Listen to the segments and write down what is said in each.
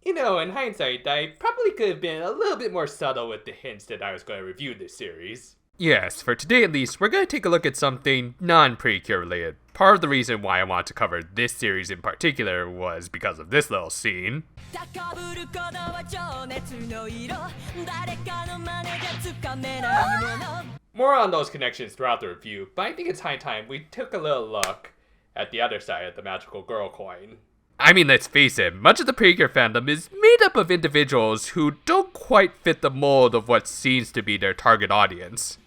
You know, in hindsight, I probably could have been a little bit more subtle with the hints that I was going to review this series. Yes, for today at least, we're going to take a look at something non-Precure related. Part of the reason why I want to cover this series in particular was because of this little scene. More on those connections throughout the review, but I think it's high time we took a little look at the other side of the magical girl coin. I mean, let's face it, much of the Precure fandom is made up of individuals who don't quite fit the mold of what seems to be their target audience.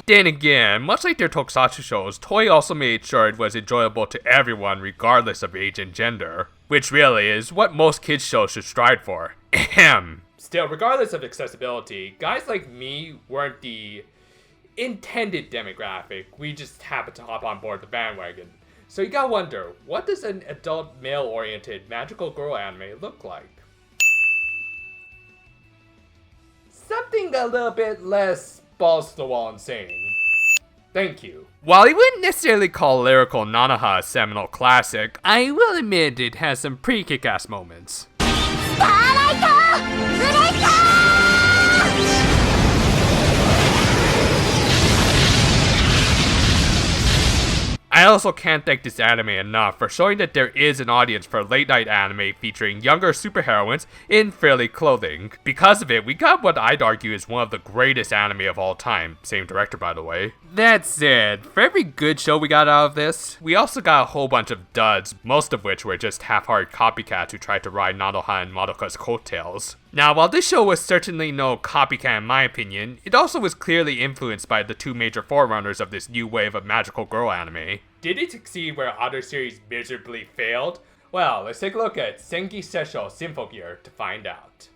Then again, much like their tokusatsu shows, Toei also made sure it was enjoyable to everyone regardless of age and gender. Which really is what most kids shows should strive for. Ahem. Still, regardless of accessibility, guys like me weren't the intended demographic. We just happened to hop on board the bandwagon. So you gotta wonder, what does an adult male-oriented magical girl anime look like? Something a little bit less balls to the wall insane. Thank you. While I wouldn't necessarily call Lyrical Nanoha a seminal classic, I will admit it has some pretty kick-ass moments. I also can't thank this anime enough for showing that there is an audience for late night anime featuring younger superheroines in frilly clothing. Because of it, we got what I'd argue is one of the greatest anime of all time. Same director, by the way. That said, for every good show we got out of this, we also got a whole bunch of duds, most of which were just half-hearted copycats who tried to ride Nanoha and Madoka's coattails. Now, while this show was certainly no copycat in my opinion, it also was clearly influenced by the two major forerunners of this new wave of magical girl anime. Did it succeed where other series miserably failed? Well, let's take a look at Senki Zesshou Symphogear to find out.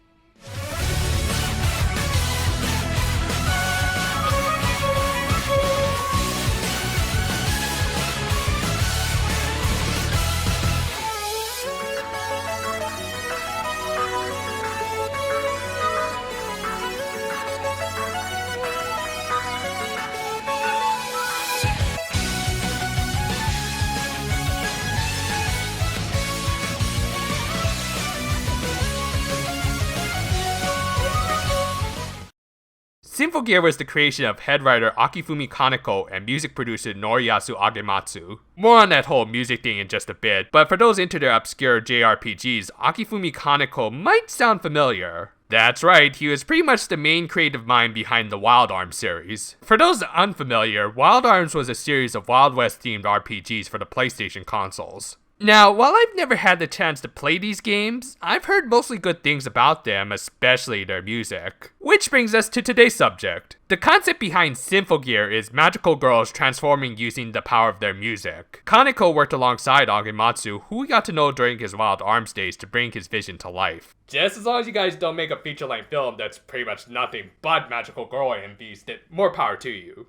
Symphogear was the creation of head writer Akifumi Kaneko and music producer Noriyasu Agematsu. More on that whole music thing in just a bit, but for those into their obscure JRPGs, Akifumi Kaneko might sound familiar. That's right, he was pretty much the main creative mind behind the Wild Arms series. For those unfamiliar, Wild Arms was a series of Wild West themed RPGs for the PlayStation consoles. Now, while I've never had the chance to play these games, I've heard mostly good things about them, especially their music. Which brings us to today's subject. The concept behind Symphogear is magical girls transforming using the power of their music. Kaneko worked alongside Agematsu, who we got to know during his Wild Arms days to bring his vision to life. Just as long as you guys don't make a feature-length film that's pretty much nothing but magical girl MVs, then more power to you.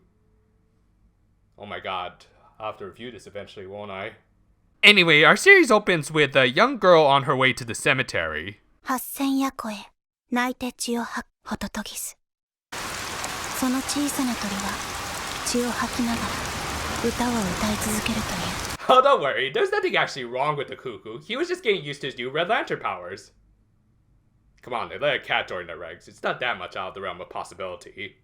Oh my god, I'll have to review this eventually, won't I? Anyway, our series opens with a young girl on her way to the cemetery. Oh, don't worry, there's nothing actually wrong with the cuckoo. He was just getting used to his new Red Lantern powers. Come on, they let a cat join their regs. It's not that much out of the realm of possibility.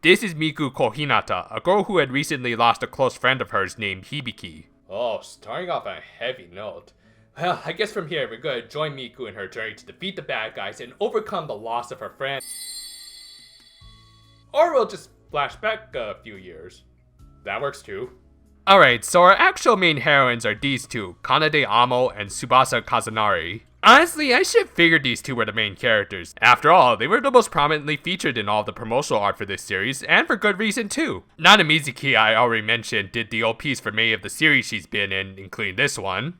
This is Miku Kohinata, a girl who had recently lost a close friend of hers named Hibiki. Oh, starting off on a heavy note. Well, I guess from here we're gonna join Miku in her journey to defeat the bad guys and overcome the loss of her friend. Or we'll just flash back a few years. That works too. Alright, so our actual main heroines are these two, Kanade Amo and Tsubasa Kazanari. Honestly, I should have figured these two were the main characters. After all, they were the most prominently featured in all the promotional art for this series, and for good reason too. Nana Mizuki, I already mentioned, did the OPs for many of the series she's been in, including this one.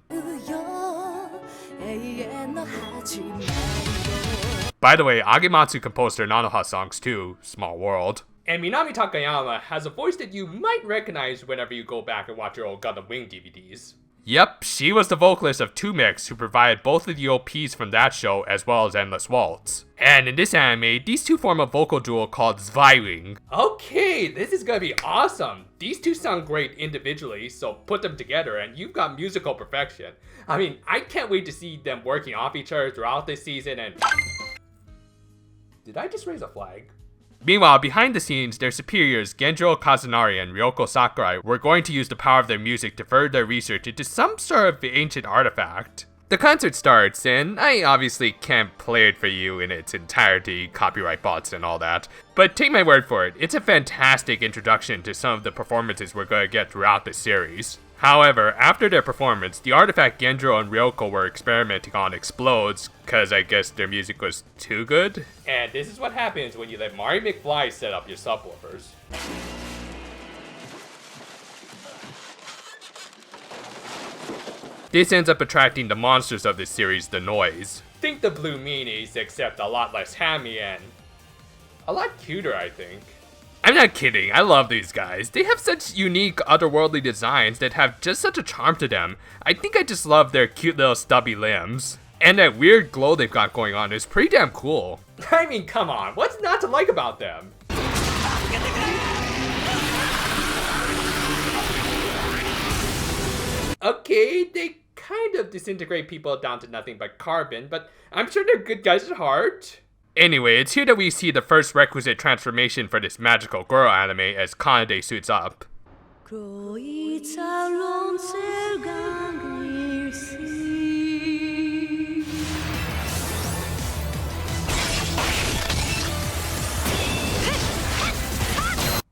By the way, Agematsu composed her Nanoha songs too, small world. And Minami Takayama has a voice that you might recognize whenever you go back and watch your old Gundam Wing DVDs. Yep, she was the vocalist of 2mix who provided both of the OPs from that show as well as Endless Waltz. And in this anime, these two form a vocal duo called Zweiling. Okay, this is gonna be awesome. These two sound great individually, so put them together and you've got musical perfection. I mean, I can't wait to see them working off each other throughout this season and... Did I just raise a flag? Meanwhile, behind the scenes, their superiors Genjo Kazunari and Ryoko Sakurai were going to use the power of their music to further their research into some sort of ancient artifact. The concert starts, and I obviously can't play it for you in its entirety, copyright bots and all that, but take my word for it, it's a fantastic introduction to some of the performances we're going to get throughout the series. However, after their performance, the artifact Genjo and Ryoko were experimenting on explodes, cause I guess their music was too good? And this is what happens when you let Marty McFly set up your subwoofers. This ends up attracting the monsters of this series, the noise. Think the Blue Meanies, except a lot less hammy and... a lot cuter, I think. I'm not kidding, I love these guys. They have such unique, otherworldly designs that have just such a charm to them. I think I just love their cute little stubby limbs. And that weird glow they've got going on is pretty damn cool. I mean, come on, what's not to like about them? Okay, they kind of disintegrate people down to nothing but carbon, but I'm sure they're good guys at heart. Anyway, it's here that we see the first requisite transformation for this magical girl anime as Kanade suits up.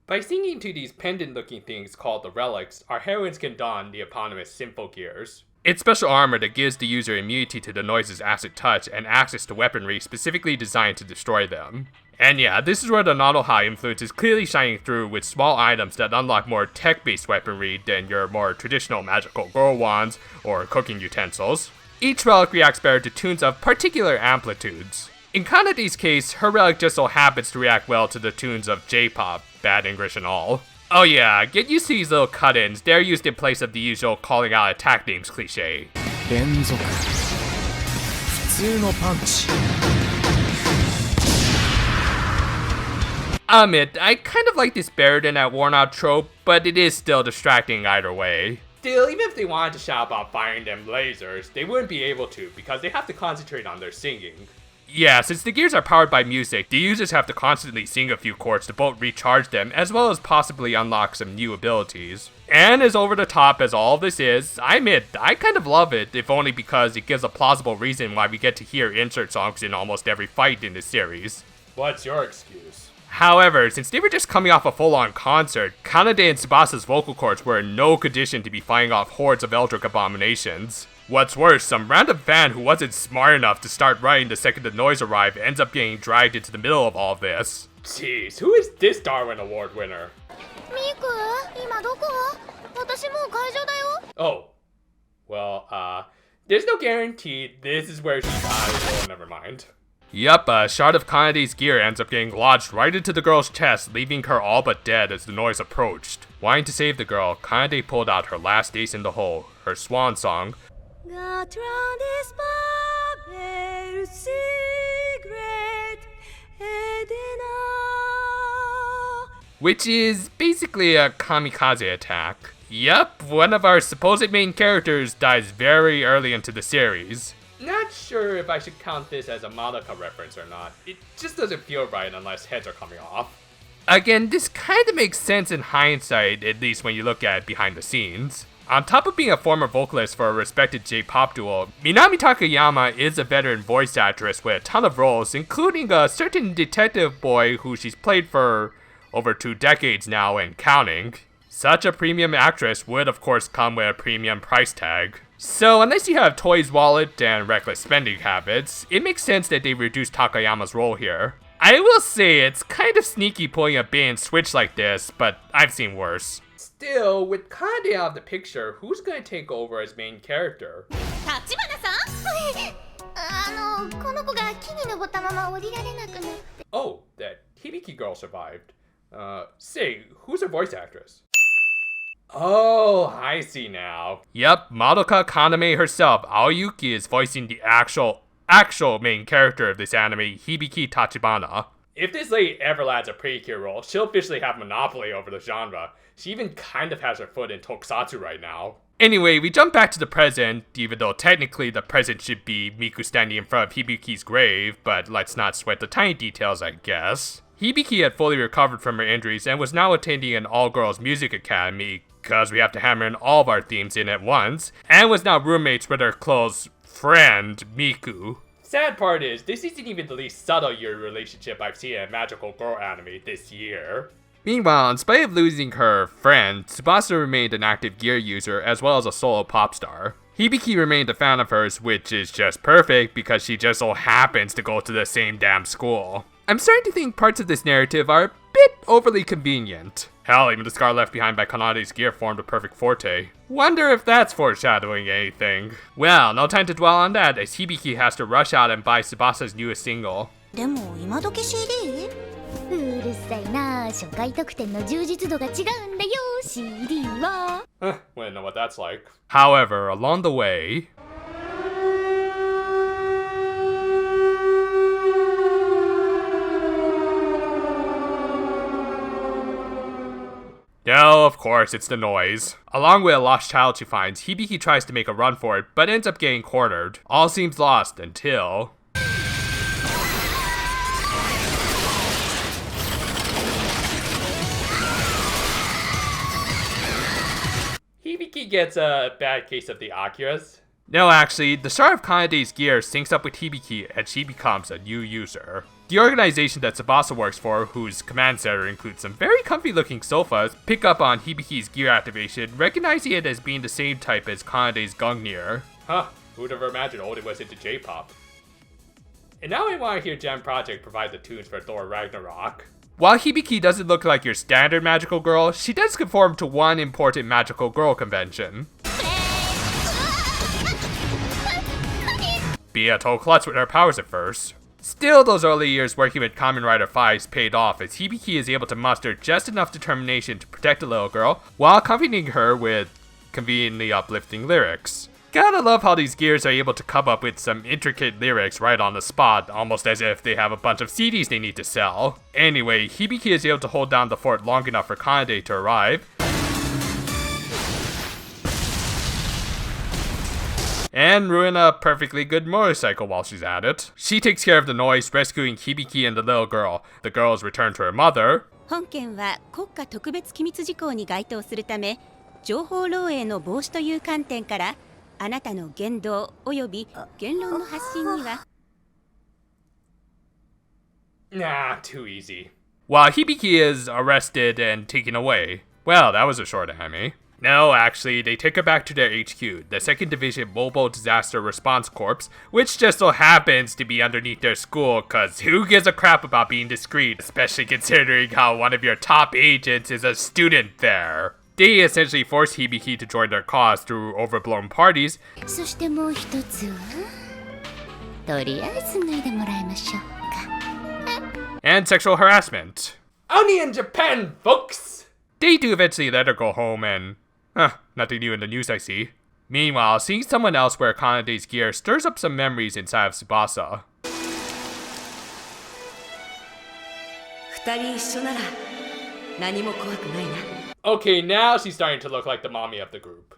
By singing to these pendant-looking things called the relics, our heroines can don the eponymous Symphogears. It's special armor that gives the user immunity to the noise's acid touch and access to weaponry specifically designed to destroy them. And yeah, this is where the Nodoha influence is clearly shining through with small items that unlock more tech-based weaponry than your more traditional magical girl wands or cooking utensils. Each relic reacts better to tunes of particular amplitudes. In Kanade's case, her relic just so happens to react well to the tunes of J-pop, bad English and all. Oh yeah, get used to these little cut-ins, they're used in place of the usual calling out attack names cliche. Admit, I kind of like this better than that worn out trope, but it is still distracting either way. Still, even if they wanted to shout about firing them lasers, they wouldn't be able to because they have to concentrate on their singing. Yeah, since the gears are powered by music, the users have to constantly sing a few chords to both recharge them, as well as possibly unlock some new abilities. And as over the top as all of this is, I admit, I kind of love it, if only because it gives a plausible reason why we get to hear insert songs in almost every fight in this series. What's your excuse? However, since they were just coming off a full-on concert, Kanade and Tsubasa's vocal cords were in no condition to be fighting off hordes of Eldritch abominations. What's worse, some random fan who wasn't smart enough to start running the second the noise arrived ends up getting dragged into the middle of all of this. Jeez, who is this Darwin Award winner? Oh. Well, there's no guarantee this is where she died, so never mind. Yup, a shard of Kanade's gear ends up getting lodged right into the girl's chest, leaving her all but dead as the noise approached. Wanting to save the girl, Kanade pulled out her last ace in the hole, her swan song, which is basically a kamikaze attack. Yup, one of our supposed main characters dies very early into the series. Not sure if I should count this as a Madoka reference or not. It just doesn't feel right unless heads are coming off. Again, this kinda makes sense in hindsight, at least when you look at it behind the scenes. On top of being a former vocalist for a respected J-pop duo, Minami Takayama is a veteran voice actress with a ton of roles, including a certain detective boy who she's played for over 2 decades now and counting. Such a premium actress would of course come with a premium price tag. So unless you have Toy's wallet and reckless spending habits, it makes sense that they reduced Takayama's role here. I will say it's kind of sneaky pulling a bait and switch like this, but I've seen worse. Still, with Kanade out of the picture, who's gonna take over as main character? Oh, that Hibiki girl survived. Say, who's her voice actress? Oh, I see now. Yep, Madoka Kaname herself, Aoyuki, is voicing the actual main character of this anime, Hibiki Tachibana. If this lady ever lands a Precure role, she'll officially have monopoly over the genre. She even kind of has her foot in tokusatsu right now. Anyway, we jump back to the present, even though technically the present should be Miku standing in front of Hibiki's grave, but let's not sweat the tiny details, I guess. Hibiki had fully recovered from her injuries and was now attending an all-girls music academy, because we have to hammer in all of our themes in at once, and was now roommates with her close friend, Miku. Sad part is, this isn't even the least subtle year relationship I've seen in a magical girl anime this year. Meanwhile, in spite of losing her friend, Tsubasa remained an active gear user as well as a solo pop star. Hibiki remained a fan of hers, which is just perfect because she just so happens to go to the same damn school. I'm starting to think parts of this narrative are a bit overly convenient. Hell, even the scar left behind by Kanade's gear formed a perfect forte. Wonder if that's foreshadowing anything. Well, no time to dwell on that, as Hibiki has to rush out and buy Tsubasa's newest single. でも今時 CD? うるさいな、初回特典の充実度が違うんだよ CD は。 Wouldn't know what that's like. However, along the way... No, of course, it's the noise. Along with a lost child she finds, Hibiki tries to make a run for it, but ends up getting cornered. All seems lost until... Hibiki gets a bad case of the Akiras. No, actually, the start of Kanade's gear syncs up with Hibiki and she becomes a new user. The organization that Tsubasa works for, whose command center includes some very comfy looking sofas, pick up on Hibiki's gear activation, recognizing it as being the same type as Kanade's Gungnir. Huh, who'd ever imagined Odin was into J-pop? And now I want to hear Gem Project provide the tunes for Thor Ragnarok. While Hibiki doesn't look like your standard magical girl, she does conform to one important magical girl convention. Be a total klutz with her powers at first. Still, those early years working with Kamen Rider 5's paid off as Hibiki is able to muster just enough determination to protect the little girl, while accompanying her with conveniently uplifting lyrics. Gotta love how these gears are able to come up with some intricate lyrics right on the spot, almost as if they have a bunch of CDs they need to sell. Anyway, Hibiki is able to hold down the fort long enough for Kanade to arrive, and ruin a perfectly good motorcycle while she's at it. She takes care of the noise, rescuing Hibiki and the little girl. The girl is returned to her mother. 本件は国家特別機密事項に該当するため、情報漏洩の防止という観点から、あなたの言動及び言論の発信には Nah, too easy. While Hibiki is arrested and taken away. Well, that was a short anime. No, actually, they take her back to their HQ, the 2nd Division Mobile Disaster Response Corps, which just so happens to be underneath their school, cause who gives a crap about being discreet, especially considering how one of your top agents is a student there. They essentially force Hibiki to join their cause through overblown parties, そしてもう一つはとりあえず脱いでもらいましょうか and sexual harassment. Only in Japan, folks! They do eventually let her go home and... nothing new in the news I see. Meanwhile, seeing someone else wear Kanade's gear stirs up some memories inside of Tsubasa. 二人一緒なら何も怖くないな。 Okay, now she's starting to look like the mommy of the group.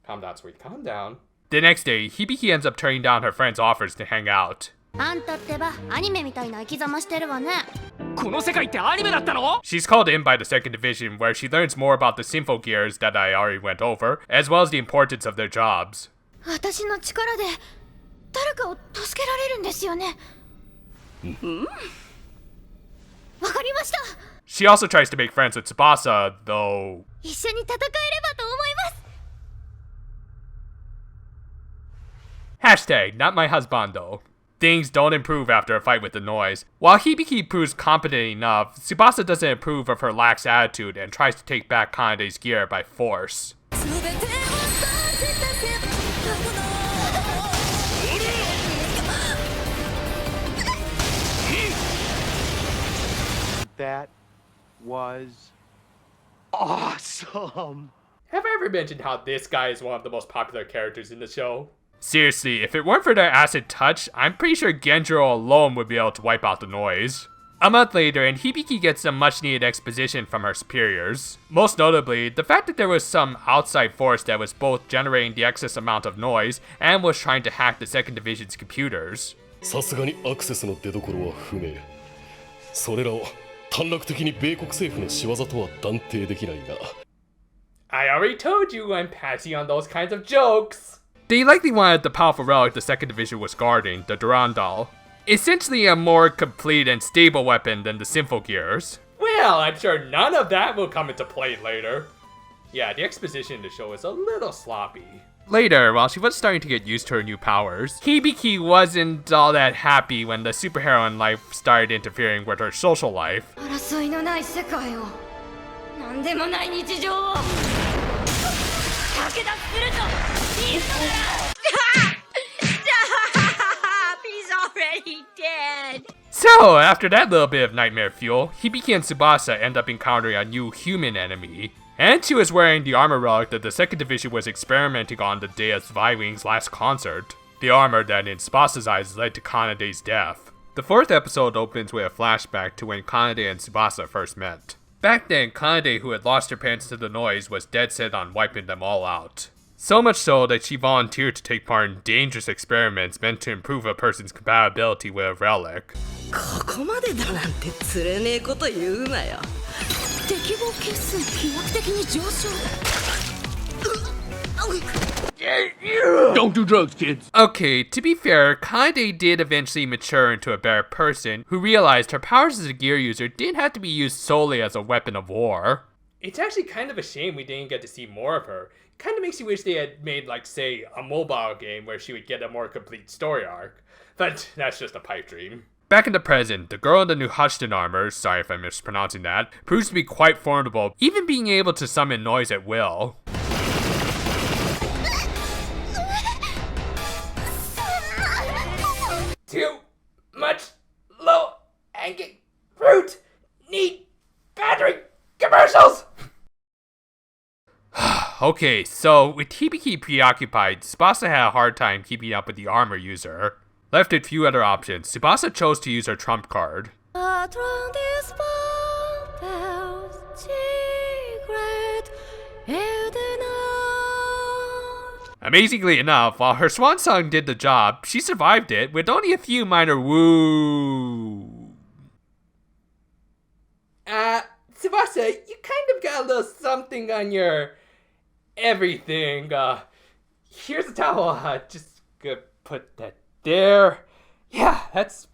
Calm down, sweet, calm down. The next day, Hibiki ends up turning down her friend's offers to hang out. あんたってばアニメみたいな生き様してるわね She's called in by the 2nd Division, where she learns more about the Symphogears that I already went over, as well as the importance of their jobs. 私の力で誰かを助けられるんですよねわかりました She also tries to make friends with Tsubasa, though... 一緒に戦えればと思います Hashtag, not my husbando. Things don't improve after a fight with the noise. While Hibiki proves competent enough, Tsubasa doesn't approve of her lax attitude and tries to take back Kanade's gear by force. That was awesome. Have I ever mentioned how this guy is one of the most popular characters in the show? Seriously, if it weren't for their acid touch, I'm pretty sure Genjiro alone would be able to wipe out the noise. A month later, and Hibiki gets some much needed exposition from her superiors. Most notably, the fact that there was some outside force that was both generating the excess amount of noise and was trying to hack the 2nd Division's computers. さすがにアクセスの出所は不明。それらを短絡的に米国政府の仕業とは断定できないが。I already told you I'm passing on those kinds of jokes. They likely wanted the powerful relic the 2nd Division was guarding, the Durandal. Essentially a more complete and stable weapon than the Symphogears. Well, I'm sure none of that will come into play later. Yeah, the exposition in the show is a little sloppy. Later, while she was starting to get used to her new powers, Hibiki wasn't all that happy when the superheroine life started interfering with her social life. 争いのない世界を何でもない日常を駆け出するというのなら He's already dead. So, after that little bit of nightmare fuel, Hibiki and Tsubasa end up encountering a new human enemy. And she was wearing the armor relic that the 2nd Division was experimenting on the day of Vi-Wing's last concert. The armor that in Tsubasa's eyes led to Kanade's death. The 4th episode opens with a flashback to when Kanade and Tsubasa first met. Back then, Kanade, who had lost her parents to the noise, was dead set on wiping them all out. So much so that she volunteered to take part in dangerous experiments meant to improve a person's compatibility with a relic. ここまでだなんてつれねえこと言うなよ。適合係数飛躍的に上昇 Don't do drugs, kids. Okay, to be fair, Kanade did eventually mature into a better person who realized her powers as a gear user didn't have to be used solely as a weapon of war. It's actually kind of a shame we didn't get to see more of her. It kind of makes you wish they had made, like, say, a mobile game where she would get a more complete story arc. But that's just a pipe dream. Back in the present, the girl in the new Huston armor, sorry if I'm mispronouncing that, proves to be quite formidable, even being able to summon noise at will. Too much low-hanging fruit. Need battery commercials. Okay, so with Hibiki preoccupied, Tsubasa had a hard time keeping up with the armor user. Left with few other options, Tsubasa chose to use her trump card. Amazingly enough, while her swan song did the job, she survived it with only a few minor woo. Tsubasa, you kind of got a little something on your everything. Here's a towel. Just gonna put that there. Yeah, that's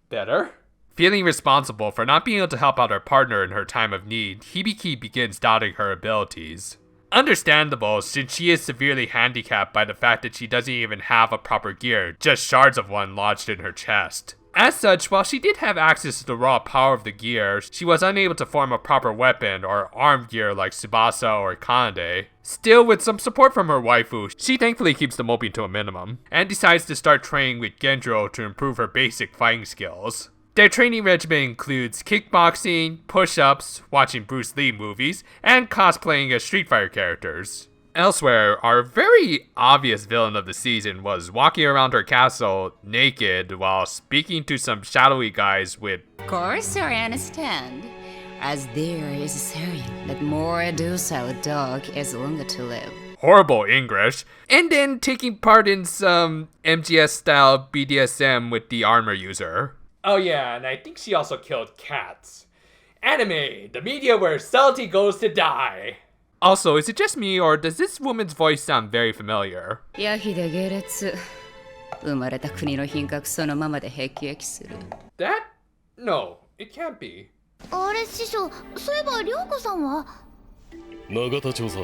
better. Feeling responsible for not being able to help out her partner in her time of need, Hibiki begins doubting her abilities. Understandable, since she is severely handicapped by the fact that she doesn't even have a proper gear, just shards of one lodged in her chest. As such, while she did have access to the raw power of the gear, she was unable to form a proper weapon or armed gear like Tsubasa or Kanade. Still, with some support from her waifu, she thankfully keeps the moping to a minimum, and decides to start training with Genjiro to improve her basic fighting skills. Their training regimen includes kickboxing, push-ups, watching Bruce Lee movies, and cosplaying as Street Fighter characters. Elsewhere, our very obvious villain of the season was walking around her castle naked while speaking to some shadowy guys with Of course, I understand. As there is a saying that more docile dog is longer to live. horrible English, and then taking part in some MGS-style BDSM with the armor user. Oh yeah, and I think she also killed cats. Anime, the media where subtlety goes to die. Also, is it just me, or does this woman's voice sound very familiar? ヤヒで下劣。生まれた国の品格そのままで辟易する。That? No, it can't be. あれ師匠、そういえば涼子さんは永田調査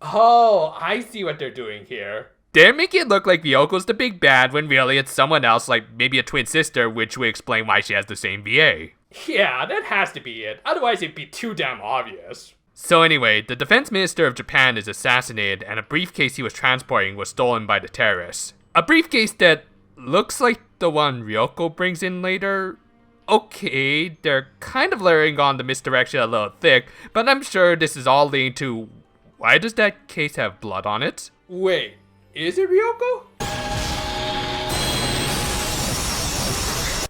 Oh, I see what they're doing here. They're making it look like Ryoko's the big bad when really it's someone else, like maybe a twin sister, which would explain why she has the same VA. Yeah, that has to be it. Otherwise it'd be too damn obvious. So anyway, the defense minister of Japan is assassinated and a briefcase he was transporting was stolen by the terrorists. A briefcase that looks like the one Ryoko brings in later. Okay, they're kind of layering on the misdirection a little thick, but I'm sure this is all leading to Why does that case have blood on it? Wait, is it Ryoko?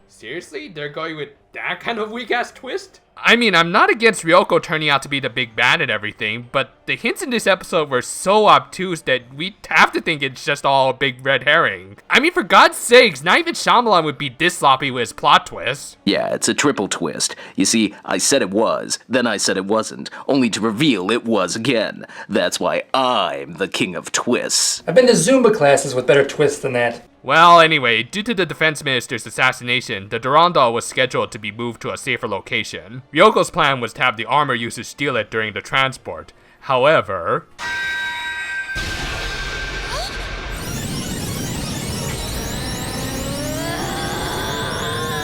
Seriously? They're going with that kind of weak-ass twist? I mean, I'm not against Ryoko turning out to be the big bad and everything, but the hints in this episode were so obtuse that we have to think it's just all a big red herring. I mean, for God's sakes, not even Shyamalan would be this sloppy with his plot twist. Yeah, it's a triple twist. You see, I said it was, then I said it wasn't, only to reveal it was again. That's why I'm the king of twists. I've been to Zumba classes with better twists than that. Well, anyway, due to the defense minister's assassination, the Durandal was scheduled to be moved to a safer location. Ryoko's plan was to have the armor users steal it during the transport. However...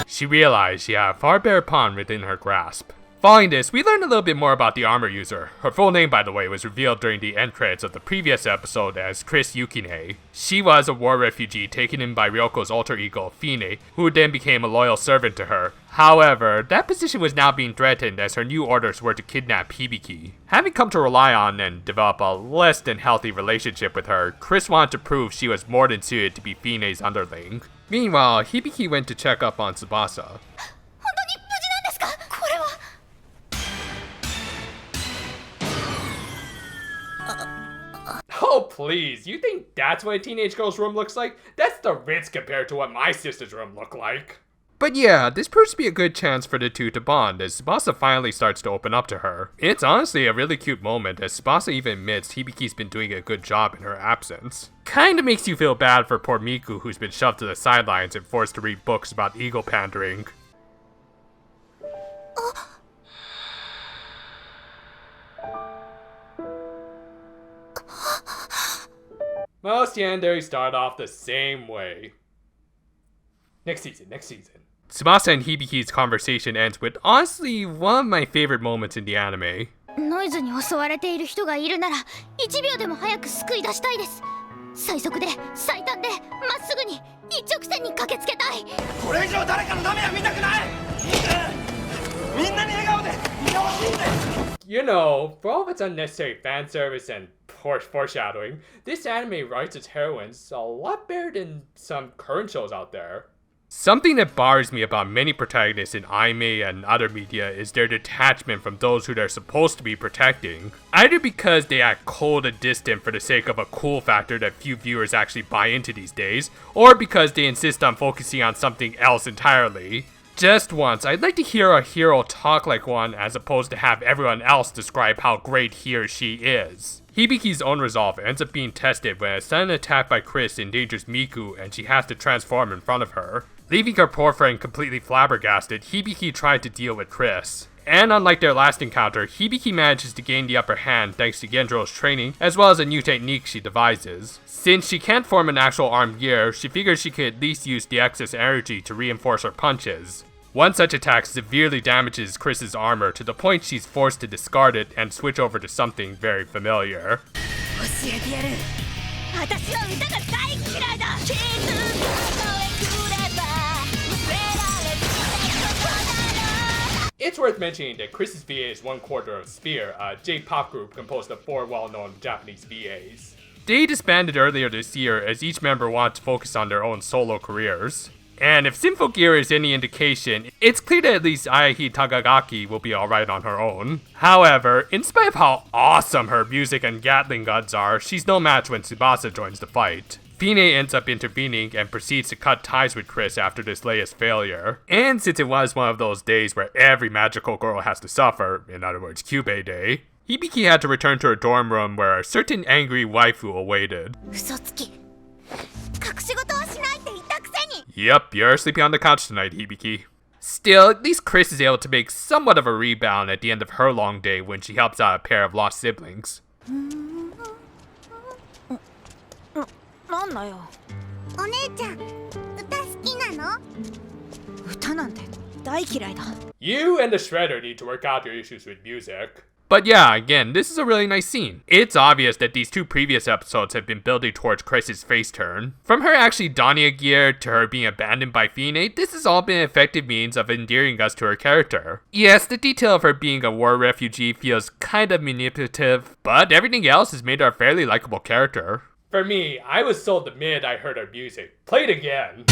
she realized she had a far better pawn within her grasp. Following this, we learned a little bit more about the armor user. Her full name, by the way, was revealed during the end credits of the previous episode as Chris Yukine. She was a war refugee taken in by Ryoko's alter ego, Fine, who then became a loyal servant to her. However, that position was now being threatened as her new orders were to kidnap Hibiki. Having come to rely on and develop a less than healthy relationship with her, Chris wanted to prove she was more than suited to be Fine's underling. Meanwhile, Hibiki went to check up on Tsubasa. Oh please, you think that's what a teenage girl's room looks like? That's the Ritz compared to what my sister's room looked like. But yeah, this proves to be a good chance for the two to bond as Tsubasa finally starts to open up to her. It's honestly a really cute moment as Tsubasa even admits Hibiki's been doing a good job in her absence. Kinda makes you feel bad for poor Miku who's been shoved to the sidelines and forced to read books about ego pandering. Most yandere start off the same way. Next season. Tsubasa and Hibiki's conversation ends with honestly one of my favorite moments in the anime. ノイズに襲われている人がいるなら1秒でも早く救い出したいです。最速で最短でまっすぐに一直線に駆けつけたい。これ以上誰かのためは見たくない。みんなに笑顔でいてほしいんです。 You know, for all of its unnecessary fan service and foreshadowing, this anime writes its heroines a lot better than some current shows out there. Something that bothers me about many protagonists in anime and other media is their detachment from those who they're supposed to be protecting. Either because they act cold and distant for the sake of a cool factor that few viewers actually buy into these days, or because they insist on focusing on something else entirely. Just once, I'd like to hear a hero talk like one as opposed to have everyone else describe how great he or she is. Hibiki's own resolve ends up being tested when a sudden attack by Chris endangers Miku and she has to transform in front of her. Leaving her poor friend completely flabbergasted, Hibiki tried to deal with Chris. And unlike their last encounter, Hibiki manages to gain the upper hand thanks to Gendro's training, as well as a new technique she devises. Since she can't form an actual armed gear, she figures she could at least use the excess energy to reinforce her punches. One such attack severely damages Chris's armor to the point she's forced to discard it and switch over to something very familiar. It's worth mentioning that Chris's VA is 1/4 of Sphere, a J-pop group composed of 4 well-known Japanese VAs. They disbanded earlier this year as each member wanted to focus on their own solo careers. And if Symphogear is any indication, it's clear that at least Ayahi Takagaki will be alright on her own. However, in spite of how awesome her music and Gatling guns are, she's no match when Tsubasa joins the fight. Fine ends up intervening and proceeds to cut ties with Chris after this latest failure. And since it was one of those days where every magical girl has to suffer, in other words Kyubey Day, Hibiki had to return to her dorm room where a certain angry waifu awaited. Yep, you're sleeping on the couch tonight, Hibiki. Still, at least Chris is able to make somewhat of a rebound at the end of her long day when she helps out a pair of lost siblings. You and the Shredder need to work out your issues with music. But yeah, again, this is a really nice scene. It's obvious that these two previous episodes have been building towards Chris's face turn. From her actually donning a gear to her being abandoned by Fine, this has all been an effective means of endearing us to her character. Yes, the detail of her being a war refugee feels kind of manipulative, but everything else has made her a fairly likable character. For me, I was sold the minute I heard her music. Play it again.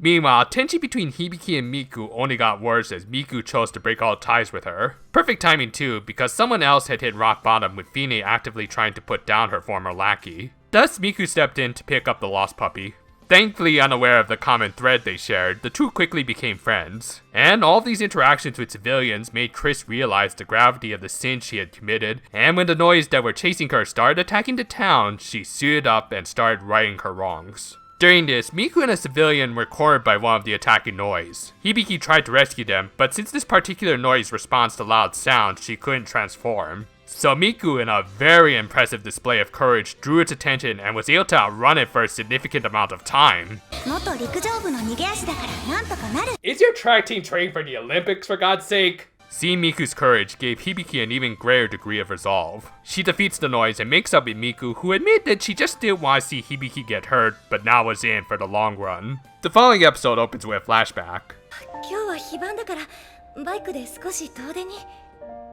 Meanwhile, tension between Hibiki and Miku only got worse as Miku chose to break all ties with her. Perfect timing too, because someone else had hit rock bottom with Fine actively trying to put down her former lackey. Thus, Miku stepped in to pick up the lost puppy. Thankfully unaware of the common thread they shared, the two quickly became friends. And all of these interactions with civilians made Chris realize the gravity of the sin she had committed, and when the noise that were chasing her started attacking the town, she suited up and started righting her wrongs. During this, Miku and a civilian were cornered by one of the attacking noise. Hibiki tried to rescue them, but since this particular noise responds to loud sounds, she couldn't transform. So Miku, in a very impressive display of courage, drew its attention and was able to outrun it for a significant amount of time. Is your track team training for the Olympics, for God's sake? Seeing Miku's courage gave Hibiki an even greater degree of resolve. She defeats the noise and makes up with Miku, who admitted that she just didn't want to see Hibiki get hurt, but now was in for the long run. The following episode opens with a flashback.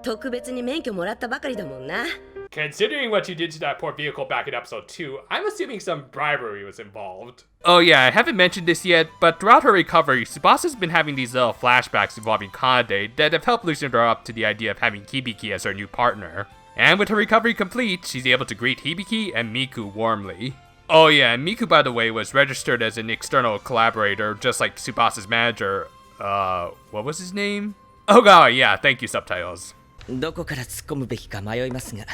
特別に免許もらったばかりだもんな。 Considering what you did to that poor vehicle back in episode 2, I'm assuming some bribery was involved. Oh yeah, I haven't mentioned this yet, but throughout her recovery, Tsubasa's been having these little flashbacks involving Kanade that have helped loosen her up to the idea of having Hibiki as her new partner. And with her recovery complete, she's able to greet Hibiki and Miku warmly. Oh yeah, and Miku, by the way, was registered as an external collaborator, just like Tsubasa's manager. What was his name? Oh god, yeah, thank you, subtitles. どこから突っ込むべきか迷いますが、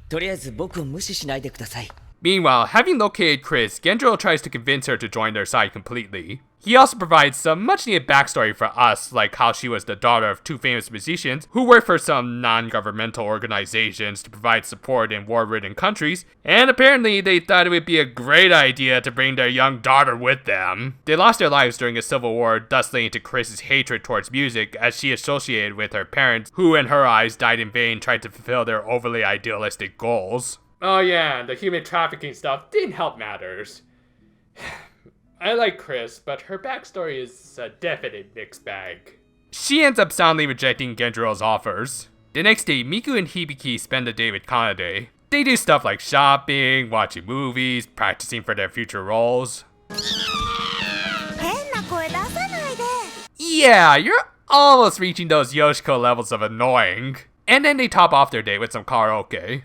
とりあえず僕を無視しないでください。 Meanwhile, having located Chris, Gendro tries to convince her to join their side completely. He also provides some much needed backstory for us, like how she was the daughter of two famous musicians who worked for some non-governmental organizations to provide support in war-ridden countries, and apparently they thought it would be a great idea to bring their young daughter with them. They lost their lives during a civil war, thus leading to Chris's hatred towards music as she associated with her parents, who in her eyes died in vain trying to fulfill their overly idealistic goals. Oh yeah, and the human trafficking stuff didn't help matters. I like Chris, but her backstory is a definite mixed bag. She ends up soundly rejecting Gendro's offers. The next day, Miku and Hibiki spend the day with Kanade. They do stuff like shopping, watching movies, practicing for their future roles. Yeah, you're almost reaching those Yoshiko levels of annoying. And then they top off their day with some karaoke.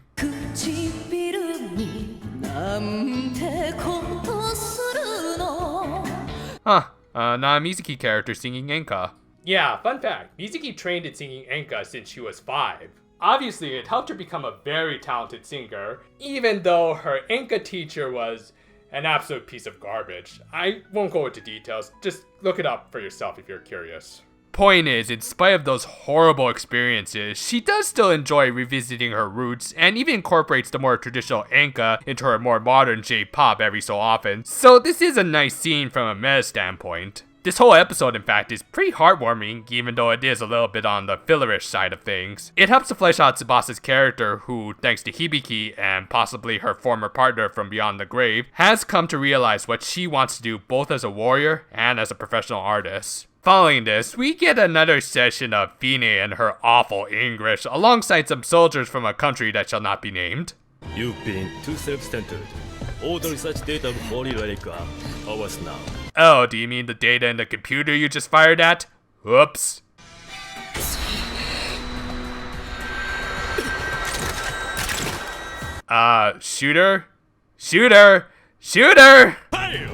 Huh, not a Mizuki character singing enka. Yeah, fun fact, Mizuki trained in singing enka since she was 5. Obviously, it helped her become a very talented singer, even though her enka teacher was an absolute piece of garbage. I won't go into details, just look it up for yourself if you're curious. Point is, in spite of those horrible experiences, she does still enjoy revisiting her roots and even incorporates the more traditional enka into her more modern J-pop every so often, so this is a nice scene from a meta standpoint. This whole episode, in fact, is pretty heartwarming, even though it is a little bit on the fillerish side of things. It helps to flesh out Tsubasa's character, who, thanks to Hibiki and possibly her former partner from beyond the grave, has come to realize what she wants to do both as a warrior and as a professional artist. Following this, we get another session of Fine and her awful English alongside some soldiers from a country that shall not be named. You've been too self-centered. All the research data before you let it go. Ours now. Oh, do you mean the data in the computer you just fired at? Whoops. Shooter? Shooter! Shooter! Hey!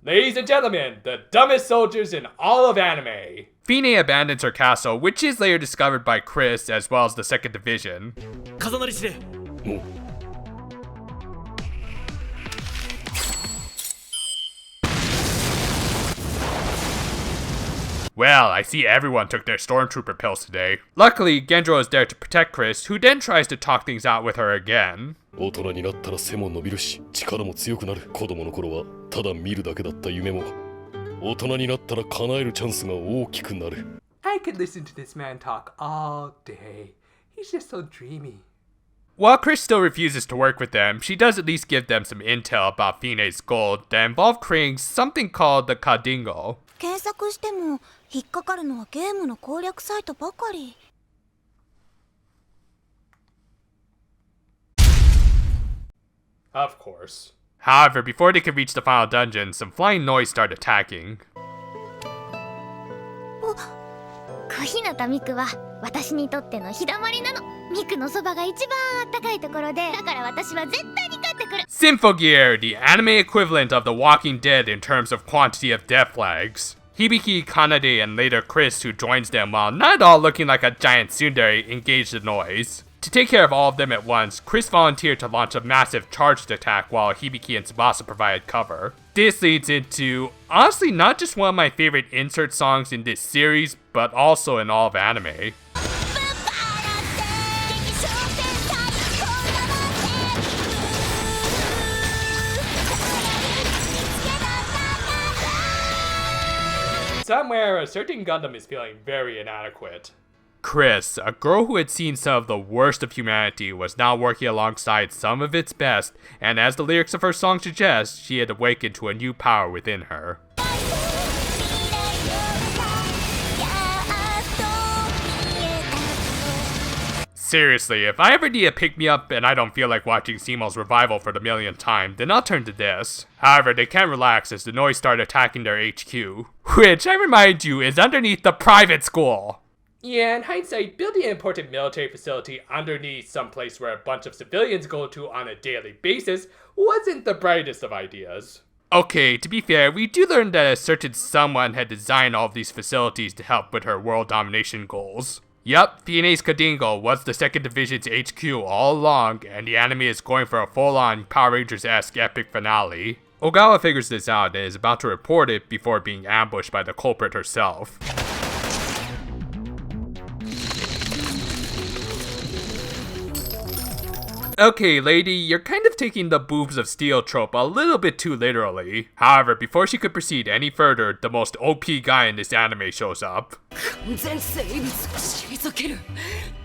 Ladies and gentlemen, the dumbest soldiers in all of anime. Fine abandons her castle, which is later discovered by Chris as well as the 2nd Division. Well, I see everyone took their stormtrooper pills today. Luckily, Gendro is there to protect Chris, who then tries to talk things out with her again. 大人になったら背も伸びるし、力も強くなる。子供の頃はただ見るだけだった夢も大人になったら叶えるチャンスが大きくなる。 I could listen to this man talk all day. He's just so dreamy. While Chris still refuses to work with them, she does at least give them some intel about Fine's goal that involved creating something called the Kadingo. 検索しても引っかかるのはゲームの攻略サイトばかり。Of course. However, before they could reach the final dungeon, some flying noise start attacking. 小日向ミクは私にとっての日だまりなの。ミクのそばが一番あったかいところで、だから私は絶対に帰ってくる。 Symphogear, the anime equivalent of The Walking Dead in terms of quantity of death flags. Hibiki, Kanade, and later Chris, who joins them while not all looking like a giant tsundere, engage the noise. To take care of all of them at once, Chris volunteered to launch a massive charged attack while Hibiki and Tsubasa provided cover. This leads into, honestly, not just one of my favorite insert songs in this series, but also in all of anime. Somewhere, a certain Gundam is feeling very inadequate. Chris, a girl who had seen some of the worst of humanity, was now working alongside some of its best, and as the lyrics of her song suggest, she had awakened to a new power within her. Seriously, if I ever need a pick-me-up and I don't feel like watching Seamo's revival for the millionth time, then I'll turn to this. However, they can't relax as the noise start attacking their HQ, which, I remind you, is underneath the private school. Yeah, in hindsight, building an important military facility underneath some place where a bunch of civilians go to on a daily basis wasn't the brightest of ideas. Okay, to be fair, we do learn that a certain someone had designed all of these facilities to help with her world domination goals. Yup, Fine's Kadingo was the 2nd Division's HQ all along, and the anime is going for a full-on Power Rangers-esque epic finale. Ogawa figures this out and is about to report it before being ambushed by the culprit herself. Okay, lady, you're kind of taking the boobs of steel trope a little bit too literally. However, before she could proceed any further, the most OP guy in this anime shows up.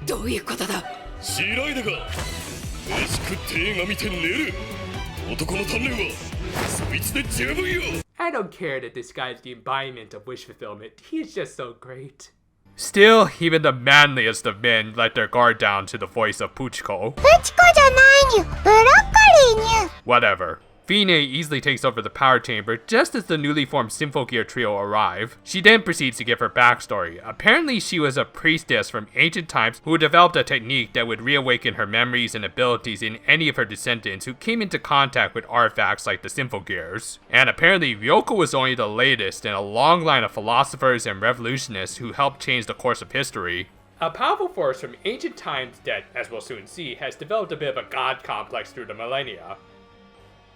どういうことだ。知らいだが、飯食って映画見て寝る。男の鍛錬はそいつで十分よ。I don't care that this guy is the embodiment of wish fulfillment. He's just so great. Still, even the manliest of men let their guard down to the voice of Puchiko. Whatever. Fine easily takes over the power chamber just as the newly formed Symphogear trio arrive. She then proceeds to give her backstory. Apparently she was a priestess from ancient times who developed a technique that would reawaken her memories and abilities in any of her descendants who came into contact with artifacts like the Symphogears. And apparently Ryoko was only the latest in a long line of philosophers and revolutionists who helped change the course of history. A powerful force from ancient times that, as we'll soon see, has developed a bit of a god complex through the millennia.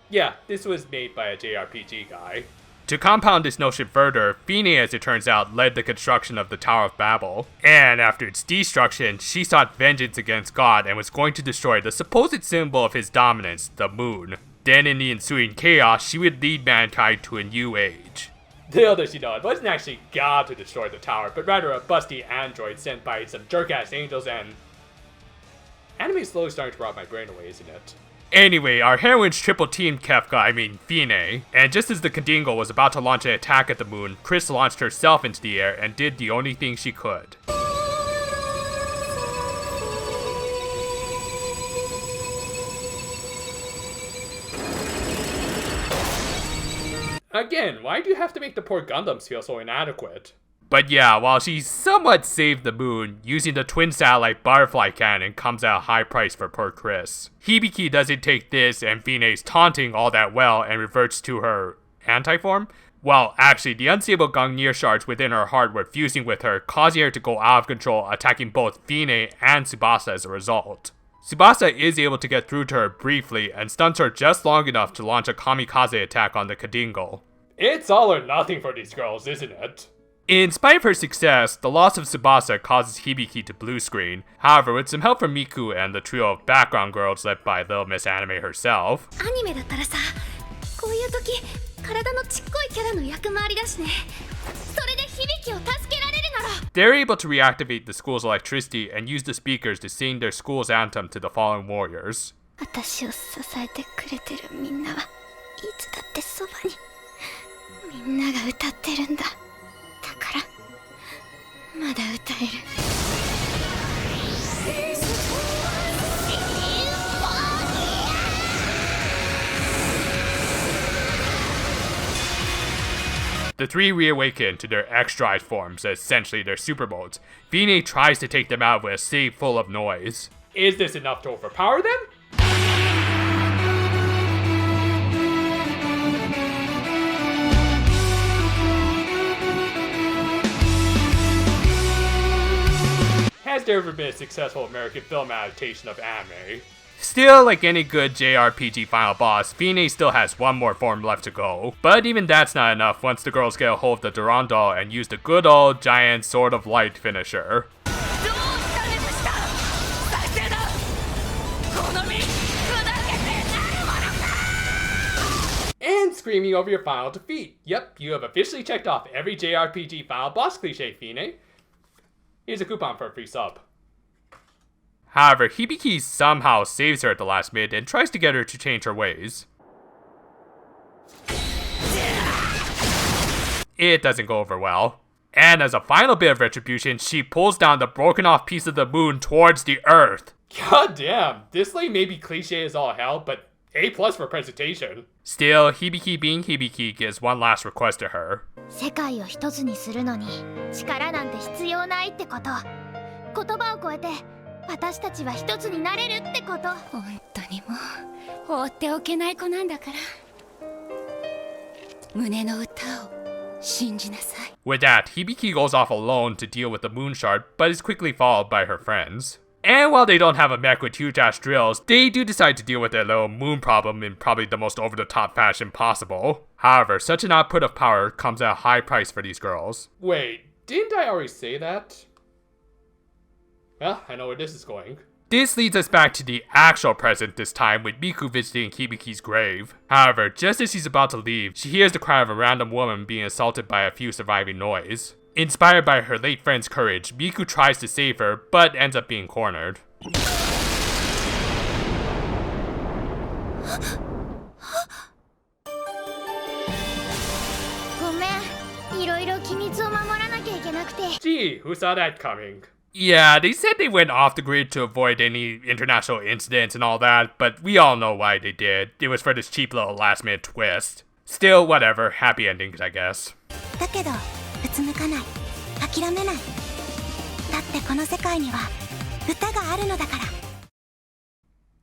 Yeah, this was made by a JRPG guy. To compound this notion further, Fine, as it turns out, led the construction of the Tower of Babel. And after its destruction, she sought vengeance against God and was going to destroy the supposed symbol of his dominance, the moon. Then in the ensuing chaos, she would lead mankind to a new age. Little does she know, it wasn't actually God to destroy the tower, but rather a busty android sent by some jerk-ass angels and... Anime is slowly starting to rot my brain away, isn't it? Anyway, our heroine's triple-teamed Fine, and just as the Kadingo was about to launch an attack at the moon, Chris launched herself into the air and did the only thing she could. Again, why do you have to make the poor Gundams feel so inadequate? But yeah, while she somewhat saved the moon, using the twin satellite butterfly cannon comes at a high price for poor Chris. Hibiki doesn't take this and Fine's taunting all that well and reverts to her anti-form. Well, actually, the unstable Gangnir shards within her heart were fusing with her, causing her to go out of control, attacking both Fine and Tsubasa as a result. Tsubasa is able to get through to her briefly and stuns her just long enough to launch a kamikaze attack on the Kadingo. It's all or nothing for these girls, isn't it? In spite of her success, the loss of Tsubasa causes Hibiki to blue screen. However, with some help from Miku and the trio of background girls led by Little Miss Anime herself, アニメだったらさ、こういう時体のちっこいキャラの役回りだしね。それで響きを助けられるなら。 They're able to reactivate the school's electricity and use the speakers to sing their school's anthem to the fallen warriors. 私を支えてくれてるみんなはいつだってそばに。みんなが歌ってるんだ。だからまだ歌える。The three reawaken to their X-Drive forms, essentially their super modes. Fine tries to take them out with a city full of noise. Is this enough to overpower them? Has there ever been a successful American film adaptation of anime? Still, like any good JRPG final boss, Fine still has one more form left to go. But even that's not enough once the girls get a hold of the Durandal and use the good old giant Sword of Light finisher. And screaming over your final defeat. Yep, you have officially checked off every JRPG final boss cliche, Fine. Here's a coupon for a free sub. However, Hibiki somehow saves her at the last minute and tries to get her to change her ways. It doesn't go over well. And as a final bit of retribution, she pulls down the broken off piece of the moon towards the earth. God damn, this lane may be cliche as all hell, but A+ for presentation. Still, Hibiki being Hibiki gives one last request to her. 世界を一つにするのに力なんて必要ないってこと。言葉を超えて私たちは一つになれるってこと。本当にもう放っておけない子なんだから。胸の歌を信じなさい。 With that, Hibiki goes off alone to deal with the moon shard, but is quickly followed by her friends. And while they don't have a mech with huge-ass drills, they do decide to deal with their little moon problem in probably the most over-the-top fashion possible. However, such an output of power comes at a high price for these girls. Wait, didn't I already say that? Well, I know where this is going. This leads us back to the actual present this time with Miku visiting Hibiki's grave. However, just as she's about to leave, she hears the cry of a random woman being assaulted by a few surviving noise. Inspired by her late friend's courage, Miku tries to save her, but ends up being cornered. Gee, who saw that coming? Yeah, they said they went off the grid to avoid any international incidents and all that, but we all know why they did. It was for this cheap little last minute twist. Still, whatever, happy endings, I guess. だけどうつむかない、諦めない。だってこの世界には歌があるのだから。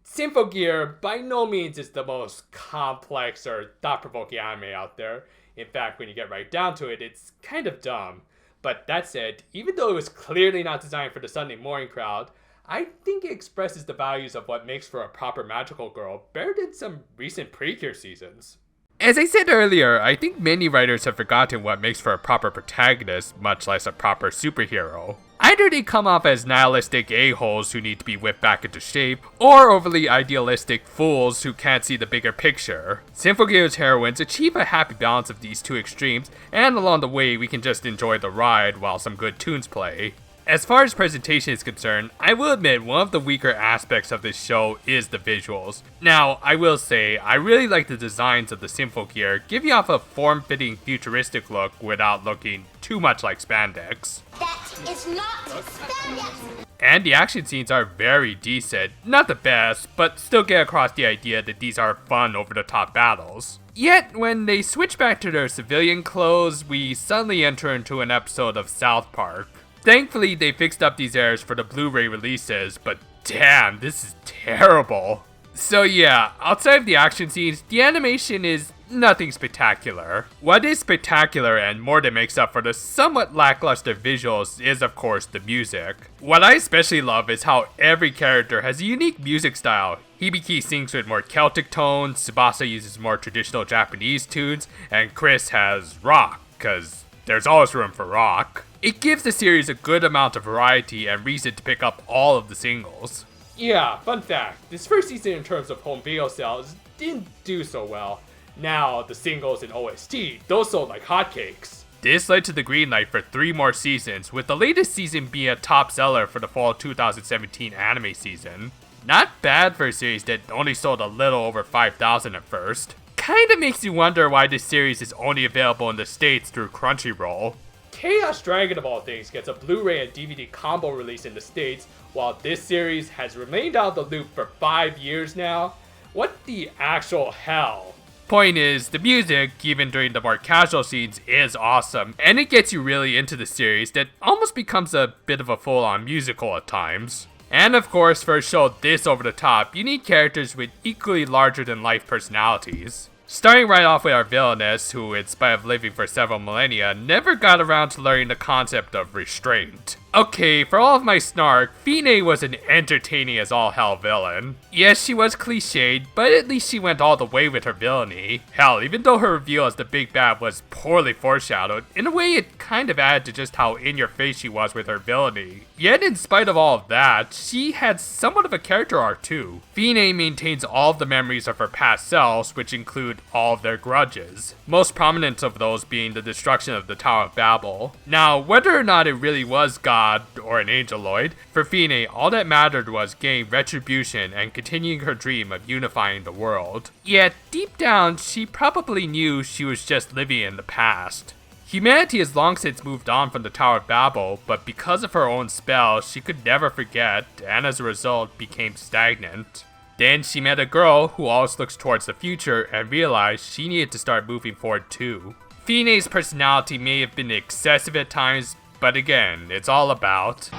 Symphogear by no means is the most complex or thought-provoking anime out there. In fact, when you get right down to it, it's kind of dumb. But that said, even though it was clearly not designed for the Sunday morning crowd, I think it expresses the values of what makes for a proper magical girl better than some recent Precure seasons. As I said earlier, I think many writers have forgotten what makes for a proper protagonist, much less a proper superhero. Either they come off as nihilistic a-holes who need to be whipped back into shape, or overly idealistic fools who can't see the bigger picture. Symphogear's heroines achieve a happy balance of these two extremes, and along the way we can just enjoy the ride while some good tunes play. As far as presentation is concerned, I will admit one of the weaker aspects of this show is the visuals. Now, I will say, I really like the designs of the Symphogear, giving off a form-fitting futuristic look without looking too much like spandex. That is not spandex. And the action scenes are very decent. Not the best, but still get across the idea that these are fun over-the-top battles. Yet, when they switch back to their civilian clothes, we suddenly enter into an episode of South Park. Thankfully, they fixed up these errors for the Blu-ray releases, but damn, this is terrible. So yeah, outside of the action scenes, the animation is nothing spectacular. What is spectacular and more than makes up for the somewhat lackluster visuals is of course the music. What I especially love is how every character has a unique music style. Hibiki sings with more Celtic tones, Tsubasa uses more traditional Japanese tunes, and Chris has rock, cause there's always room for rock. It gives the series a good amount of variety and reason to pick up all of the singles. Yeah, fun fact, this first season in terms of home video sales didn't do so well. Now, the singles and OST, those sold like hotcakes. This led to the green light for 3 more seasons, with the latest season being a top seller for the fall 2017 anime season. Not bad for a series that only sold a little over 5,000 at first. Kinda makes you wonder why this series is only available in the States through Crunchyroll. Chaos Dragon of all things gets a Blu-ray and DVD combo release in the States, while this series has remained out of the loop for 5 years now. What the actual hell? Point is, the music, even during the more casual scenes, is awesome, and it gets you really into the series that almost becomes a bit of a full-on musical at times. And of course, for a show this over the top, you need characters with equally larger-than-life personalities. Starting right off with our villainess, who in spite of living for several millennia, never got around to learning the concept of restraint. Okay, for all of my snark, Fine was an entertaining as all hell villain. Yes, she was cliched, but at least she went all the way with her villainy. Hell, even though her reveal as the big bad was poorly foreshadowed, in a way it kind of added to just how in your face she was with her villainy. Yet in spite of all of that, she had somewhat of a character arc too. Fine maintains all of the memories of her past selves, which include all of their grudges. Most prominent of those being the destruction of the Tower of Babel. Now, whether or not it really was God or an angeloid, for Fine, all that mattered was gaining retribution and continuing her dream of unifying the world. Yet, deep down, she probably knew she was just living in the past. Humanity has long since moved on from the Tower of Babel, but because of her own spell, she could never forget, and as a result, became stagnant. Then she met a girl who always looks towards the future and realized she needed to start moving forward too. Fine's personality may have been excessive at times, but again, it's all about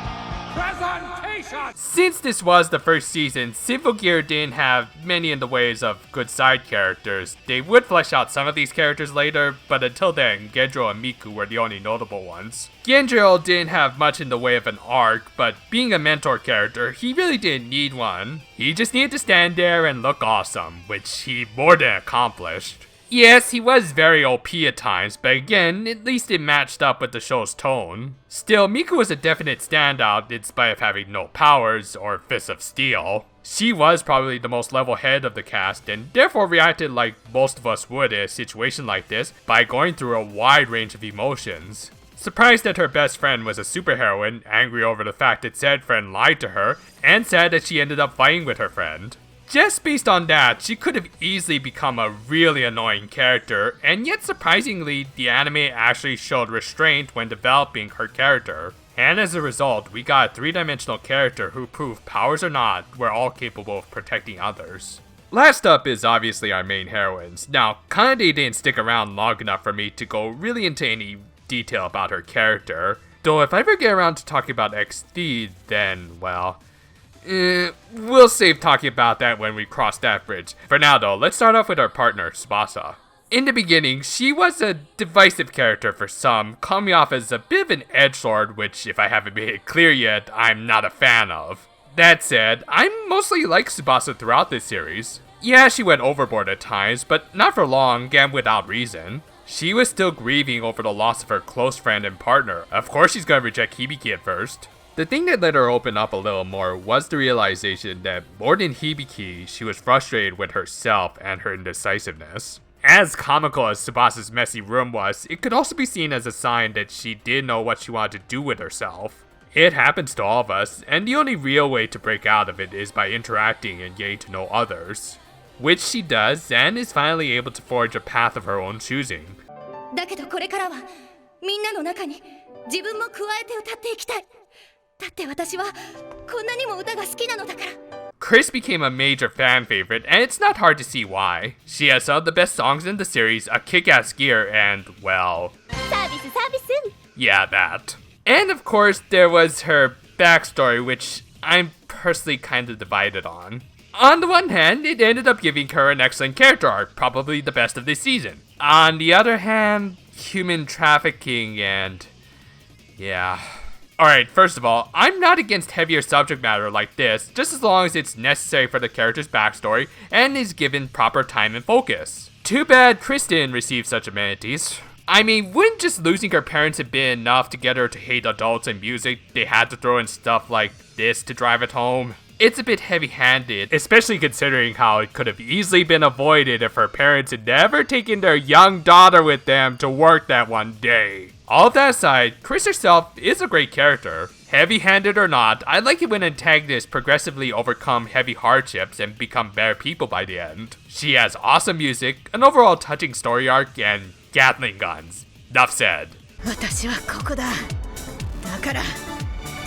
presentation! Since this was the first season, Symphogear didn't have many in the ways of good side characters. They would flesh out some of these characters later, but until then, Gendro and Miku were the only notable ones. Gendro didn't have much in the way of an arc, but being a mentor character, he really didn't need one. He just needed to stand there and look awesome, which he more than accomplished. Yes, he was very OP at times, but again, at least it matched up with the show's tone. Still, Miku was a definite standout in spite of having no powers or fists of steel. She was probably the most level-headed of the cast, and therefore reacted like most of us would in a situation like this, by going through a wide range of emotions. Surprised that her best friend was a superheroine, angry over the fact that said friend lied to her, and sad that she ended up fighting with her friend. Just based on that, she could have easily become a really annoying character, and yet surprisingly, the anime actually showed restraint when developing her character. And as a result, we got a 3-dimensional character who proved powers or not, we're all capable of protecting others. Last up is obviously our main heroines. Now, Kanade didn't stick around long enough for me to go really into any detail about her character, though if I ever get around to talking about XD, then, well, we'll save talking about that when we cross that bridge. For now though, let's start off with our partner, Tsubasa. In the beginning, she was a divisive character for some, coming off as a bit of an edgelord, which if I haven't made it clear yet, I'm not a fan of. That said, I mostly like Tsubasa throughout this series. Yeah, she went overboard at times, but not for long and without reason. She was still grieving over the loss of her close friend and partner. Of course she's gonna reject Hibiki at first. The thing that let her open up a little more was the realization that more than Hibiki, she was frustrated with herself and her indecisiveness. As comical as Tsubasa's messy room was, it could also be seen as a sign that she did know what she wanted to do with herself. It happens to all of us, and the only real way to break out of it is by interacting and getting to know others. Which she does, and is finally able to forge a path of her own choosing. だけどこれからはみんなの中に自分も加えて歌っていきたい。だって私はこんなにも歌が好きなのだから。Chris became a major fan favorite, and it's not hard to see why. She has some of the best songs in the series, a kick-ass gear, and, well... Service. Yeah, that. And of course, there was her backstory, which I'm personally kind of divided on. On the one hand, it ended up giving her an excellent character arc, probably the best of this season. On the other hand, human trafficking and... yeah... Alright, first of all, I'm not against heavier subject matter like this, just as long as it's necessary for the character's backstory and is given proper time and focus. Too bad Chris didn't receive such amenities. I mean, wouldn't just losing her parents have been enough to get her to hate adults and music? They had to throw in stuff like this to drive it home. It's a bit heavy-handed, especially considering how it could have easily been avoided if her parents had never taken their young daughter with them to work that one day. All that aside, Chris herself is a great character. Heavy-handed or not, I like it when antagonists progressively overcome heavy hardships and become better people by the end. She has awesome music, an overall touching story arc, and Gatling guns. Enough said. 私はここだ。だから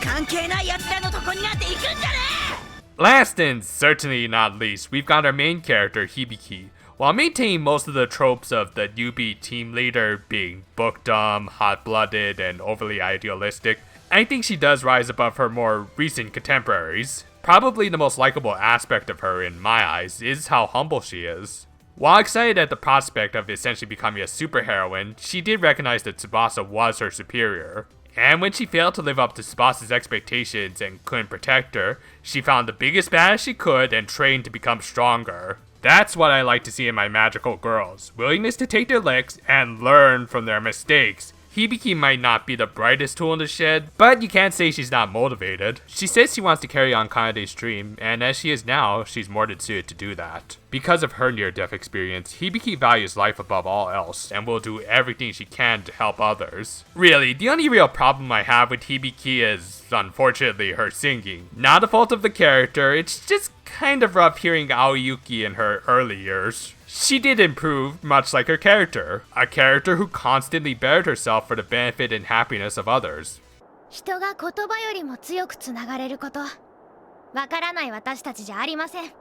関係ない奴らのとこになんて行くんじゃねえ。 Last and certainly not least, we've got our main character, Hibiki. While maintaining most of the tropes of the newbie team leader being book dumb, hot-blooded, and overly idealistic, I think she does rise above her more recent contemporaries. Probably the most likable aspect of her, in my eyes, is how humble she is. While excited at the prospect of essentially becoming a superheroine, she did recognize that Tsubasa was her superior. And when she failed to live up to Tsubasa's expectations and couldn't protect her, she found the biggest battle she could and trained to become stronger. That's what I like to see in my magical girls. Willingness to take their licks and learn from their mistakes. Hibiki might not be the brightest tool in the shed, but you can't say she's not motivated. She says she wants to carry on Kanade's dream, and as she is now, she's more than suited to do that. Because of her near-death experience, Hibiki values life above all else, and will do everything she can to help others. Really, the only real problem I have with Hibiki is, unfortunately, her singing. Not a fault of the character, it's just kind of rough hearing Aoyuki in her early years. She did improve, much like her character. A character who constantly bettered herself for the benefit and happiness of others. 人が言葉よりも強くつながれること。わからない私たちじゃありません。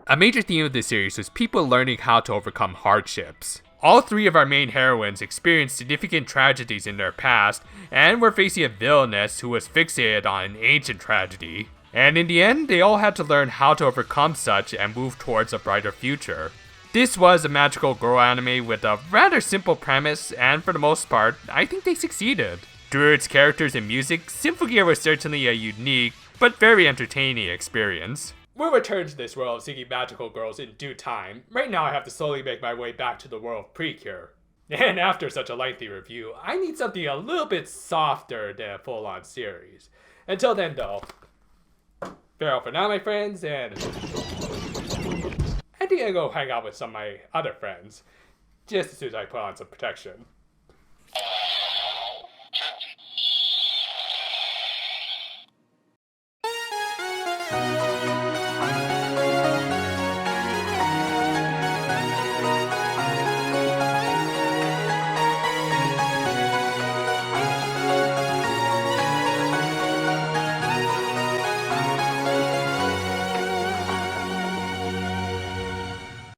A major theme of this series was people learning how to overcome hardships. All three of our main heroines experienced significant tragedies in their past, and were facing a villainess who was fixated on an ancient tragedy. And in the end, they all had to learn how to overcome such and move towards a brighter future. This was a magical girl anime with a rather simple premise, and for the most part, I think they succeeded. Through its characters and music, Symphogear was certainly a unique, but very entertaining experience. We'll return to this world of seeking magical girls in due time. Right now I have to slowly make my way back to the world of Precure. And after such a lengthy review, I need something a little bit softer than a full-on series. Until then though, farewell for now my friends, and I think I'll go hang out with some of my other friends, just as soon as I put on some protection.